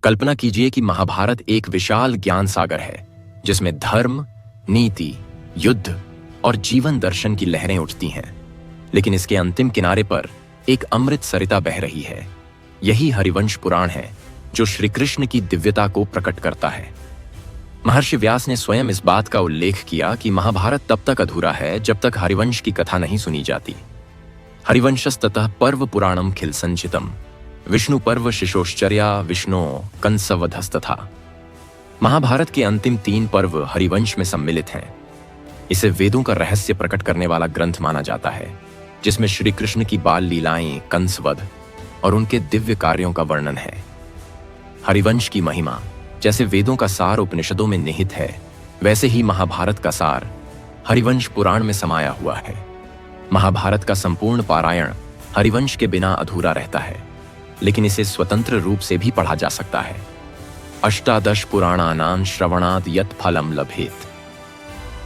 कल्पना कीजिए कि महाभारत एक विशाल ज्ञान सागर है जिसमें धर्म, नीति, युद्ध और जीवन दर्शन की लहरें उठती हैं। लेकिन इसके अंतिम किनारे पर एक अमृत सरिता बह रही है। यही हरिवंश पुराण है जो श्री कृष्ण की दिव्यता को प्रकट करता है। महर्षि व्यास ने स्वयं इस बात का उल्लेख किया कि महाभारत तब तक अधूरा है जब तक हरिवंश की कथा नहीं सुनी जाती। हरिवंशस्ततः पर्व पुराणम खिल संचितम, विष्णु पर्व शिशोश्चर्या विष्णु कंसवधस्तथा। महाभारत के अंतिम 3 पर्व हरिवंश में सम्मिलित हैं। इसे वेदों का रहस्य प्रकट करने वाला ग्रंथ माना जाता है, जिसमें श्री कृष्ण की बाल लीलाएं, कंसवध और उनके दिव्य कार्यों का वर्णन है। हरिवंश की महिमा जैसे वेदों का सार उपनिषदों में निहित है, वैसे ही महाभारत का सार हरिवंश पुराण में समाया हुआ है। महाभारत का संपूर्ण पारायण हरिवंश के बिना अधूरा रहता है, लेकिन इसे स्वतंत्र रूप से भी पढ़ा जा सकता है। अष्टादश पुराणानां श्रवणाद यत् फलम लभेत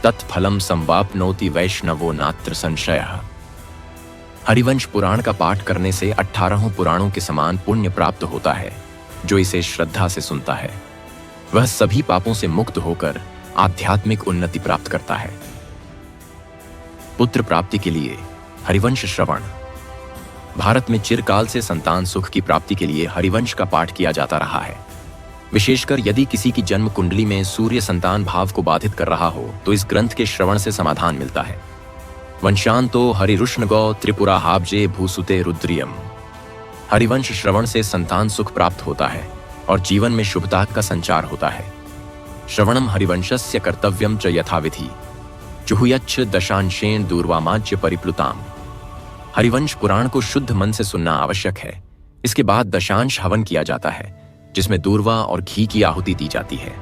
तत्फलम संवाप्नोति वैष्णवो नात्र संशयः। हरिवंश पुराण का पाठ करने से 18 पुराणों के समान पुण्य प्राप्त होता है। जो इसे श्रद्धा से सुनता है वह सभी पापों से मुक्त होकर आध्यात्मिक उन्नति प्राप्त करता है। पुत्र प्राप्ति के लिए हरिवंश श्रवण। भारत में चिरकाल से संतान सुख की प्राप्ति के लिए हरिवंश का पाठ किया जाता रहा है। विशेषकर यदि किसी की जन्म कुंडली में सूर्य संतान भाव को बाधित कर रहा हो तो इस ग्रंथ के श्रवण से समाधान मिलता है। वंशांतो हरिरुष्ण गौ त्रिपुरा हाब्जे भूसुते रुद्रियम। हरिवंश श्रवण से संतान सुख प्राप्त होता है और जीवन में शुभता का संचार होता है। श्रवणम हरिवंशस्य कर्तव्यम च यथाविधि जुहुयच्छ दशांशेन दूर्वामाज्य परिप्लुताम। हरिवंश पुराण को शुद्ध मन से सुनना आवश्यक है। इसके बाद दशांश हवन किया जाता है, जिसमें दूर्वा और घी की आहुति दी जाती है।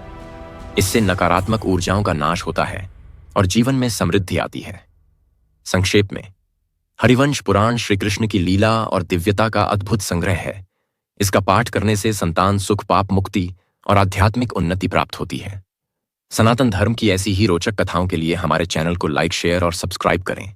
इससे नकारात्मक ऊर्जाओं का नाश होता है और जीवन में समृद्धि आती है। संक्षेप में, हरिवंश पुराण श्री कृष्ण की लीला और दिव्यता का अद्भुत संग्रह है। इसका पाठ करने से संतान सुख, पाप मुक्ति और आध्यात्मिक उन्नति प्राप्त होती है। सनातन धर्म की ऐसी ही रोचक कथाओं के लिए हमारे चैनल को लाइक, शेयर और सब्सक्राइब करें।